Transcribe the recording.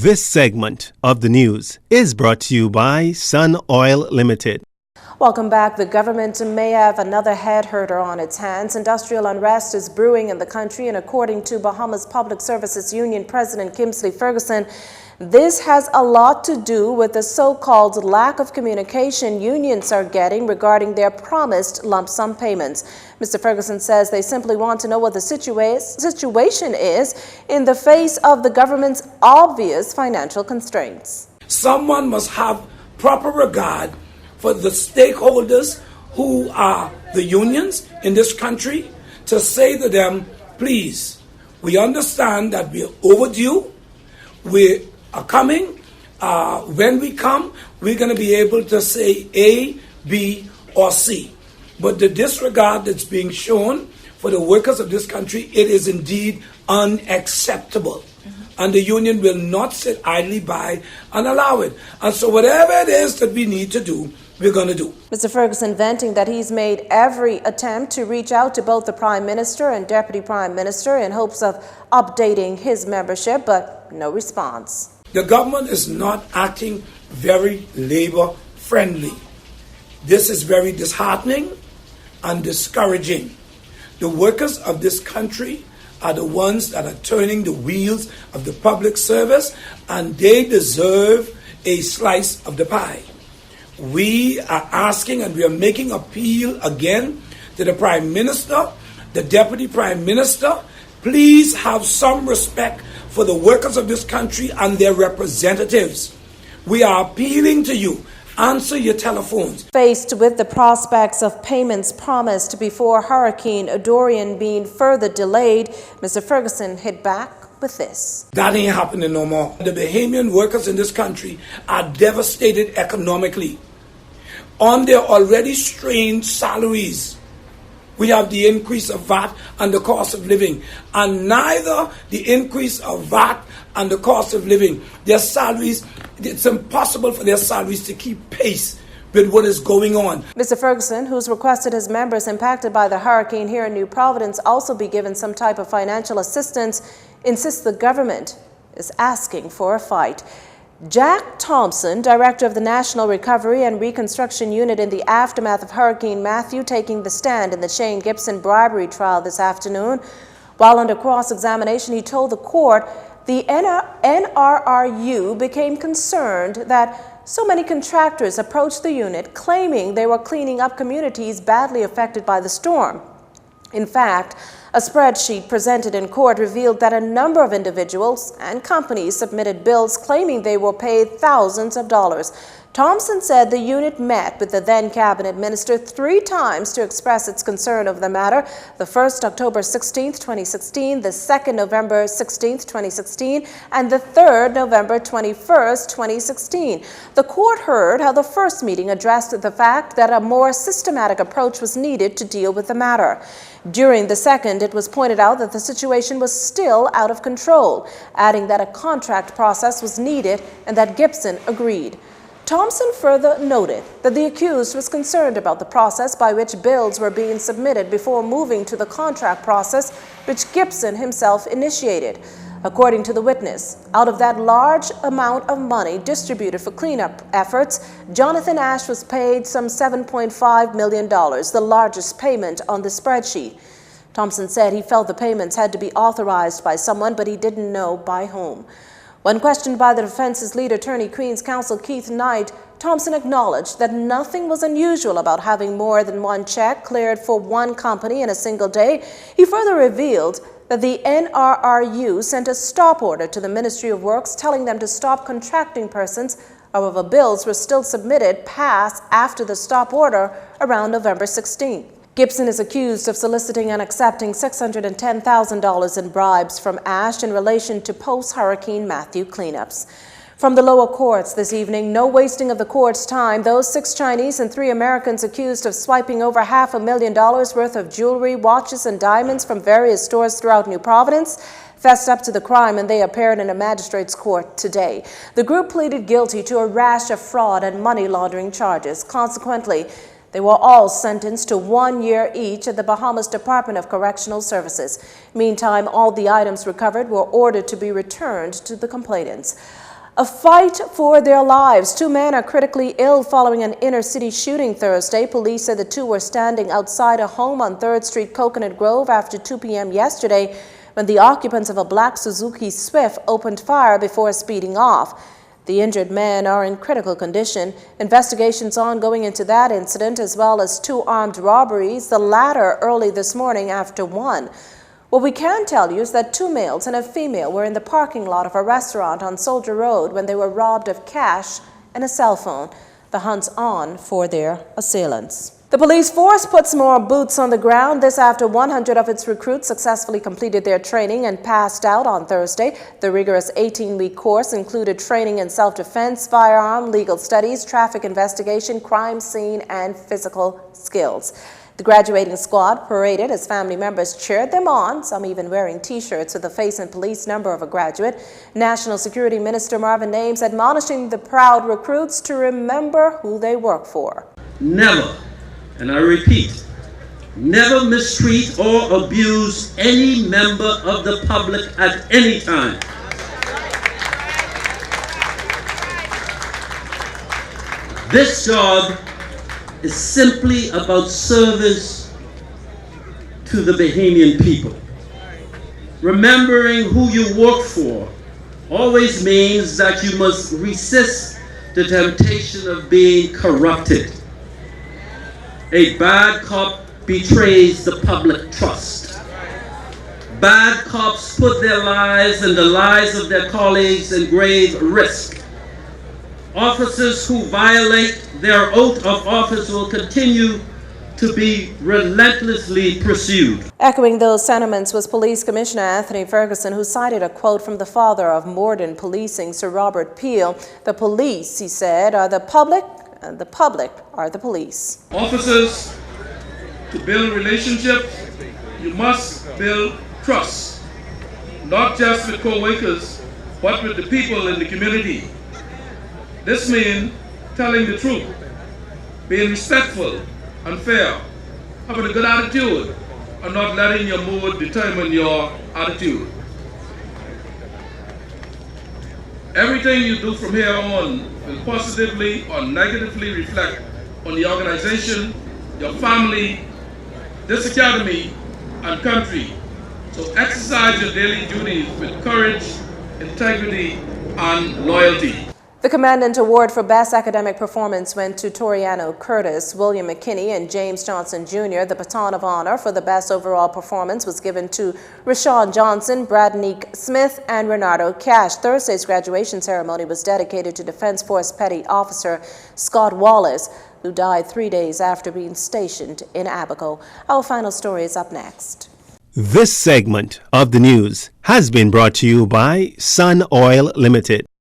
This segment of the news is brought to you by Sun Oil Limited. Welcome back. The government may have another head-hurter on its hands. Industrial unrest is brewing in the country, and according to Bahamas Public Services Union President Kingsley Ferguson, this has a lot to do with the so-called lack of communication unions are getting regarding their promised lump sum payments. Mr. Ferguson says they simply want to know what the situation is in the face of the government's obvious financial constraints. Someone must have proper regard for the stakeholders who are the unions in this country to say to them, please, we understand that we are overdue. We are coming. When we come, we're going to be able to say A, B, or C. But the disregard that's being shown for the workers of this country, it is indeed unacceptable. And the union will not sit idly by and allow it. And so whatever it is that we need to do, we're going to do. Mr. Ferguson venting that he's made every attempt to reach out to both the Prime Minister and Deputy Prime Minister in hopes of updating his membership, but no response. The government is not acting very labor-friendly. This is very disheartening and discouraging. The workers of this country are the ones that are turning the wheels of the public service, and they deserve a slice of the pie. We are asking and we are making appeal again to the Prime Minister, the Deputy Prime Minister. Please have some respect for the workers of this country and their representatives. We are appealing to you. Answer your telephones. Faced with the prospects of payments promised before Hurricane Dorian being further delayed, Mr. Ferguson hit back with this. That ain't happening no more. The Bahamian workers in this country are devastated economically. On their already strained salaries, we have the increase of VAT and the cost of living. And neither the increase of VAT and the cost of living, their salaries, it's impossible for their salaries to keep pace with what is going on. Mr. Ferguson, who's requested his members impacted by the hurricane here in New Providence also be given some type of financial assistance, insists the government is asking for a fight. Jack Thompson, director of the National Recovery and Reconstruction Unit in the aftermath of Hurricane Matthew, taking the stand in the Shane Gibson bribery trial this afternoon. While under cross-examination, he told the court the NRRU became concerned that so many contractors approached the unit claiming they were cleaning up communities badly affected by the storm. In fact, a spreadsheet presented in court revealed that a number of individuals and companies submitted bills claiming they were paid thousands of dollars. Thompson said the unit met with the then cabinet minister 3 times to express its concern over the matter. The first October 16, 2016, the 2nd November 16, 2016, and the 3rd November 21, 2016. The court heard how the first meeting addressed the fact that a more systematic approach was needed to deal with the matter. During the second, it was pointed out that the situation was still out of control, adding that a contract process was needed and that Gibson agreed. Thompson further noted that the accused was concerned about the process by which bills were being submitted before moving to the contract process, which Gibson himself initiated. According to the witness, out of that large amount of money distributed for cleanup efforts, Jonathan Ash was paid some $7.5 million, the largest payment on the spreadsheet. Thompson said he felt the payments had to be authorized by someone, but he didn't know by whom. When questioned by the defense's lead attorney, Queen's Counsel Keith Knight, Thompson acknowledged that nothing was unusual about having more than one check cleared for one company in a single day. He further revealed that the NRRU sent a stop order to the Ministry of Works telling them to stop contracting persons. However, bills were still submitted past after the stop order around November 16. Gibson is accused of soliciting and accepting $610,000 in bribes from Ash in relation to post-Hurricane Matthew cleanups. From the lower courts this evening, no wasting of the court's time. Those 6 Chinese and 3 Americans accused of swiping over $500,000 worth of jewelry, watches, and diamonds from various stores throughout New Providence fessed up to the crime, and they appeared in a magistrate's court today. The group pleaded guilty to a rash of fraud and money laundering charges. Consequently, they were all sentenced to 1 year each at the Bahamas Department of Correctional Services. Meantime, all the items recovered were ordered to be returned to the complainants. A fight for their lives. Two men are critically ill following an inner-city shooting Thursday. Police said the two were standing outside a home on 3rd Street, Coconut Grove after 2 p.m. yesterday when the occupants of a black Suzuki Swift opened fire before speeding off. The injured men are in critical condition. Investigations ongoing into that incident as well as 2 armed robberies, the latter early this morning after 1. What we can tell you is that 2 males and a female were in the parking lot of a restaurant on Soldier Road when they were robbed of cash and a cell phone. The hunt's on for their assailants. The police force puts more boots on the ground, this after 100 of its recruits successfully completed their training and passed out on Thursday. The rigorous 18-week course included training in self-defense, firearm, legal studies, traffic investigation, crime scene, and physical skills. The graduating squad paraded as family members cheered them on, some even wearing T-shirts with the face and police number of a graduate. National Security Minister Marvin Ames admonishing the proud recruits to remember who they work for. Never, and I repeat, never mistreat or abuse any member of the public at any time. This job is simply about service to the Bahamian people. Remembering who you work for always means that you must resist the temptation of being corrupted. A bad cop betrays the public trust. Bad cops put their lives and the lives of their colleagues in grave risk. Officers who violate their oath of office will continue to be relentlessly pursued. Echoing those sentiments was Police Commissioner Anthony Ferguson, who cited a quote from the father of modern policing, Sir Robert Peel. The police, he said, are the public, and the public are the police. Officers, to build relationships, you must build trust, not just with co-workers, but with the people in the community. This means telling the truth, being respectful and fair, having a good attitude, and not letting your mood determine your attitude. Everything you do from here on will positively or negatively reflect on the organization, your family, this academy, and country. So exercise your daily duties with courage, integrity, and loyalty. The Commandant Award for Best Academic Performance went to Toriano Curtis, William McKinney, and James Johnson Jr. The Baton of Honor for the Best Overall Performance was given to Rashawn Johnson, Bradnick Smith, and Renato Cash. Thursday's graduation ceremony was dedicated to Defense Force Petty Officer Scott Wallace, who died 3 days after being stationed in Abaco. Our final story is up next. This segment of the news has been brought to you by Sun Oil Limited.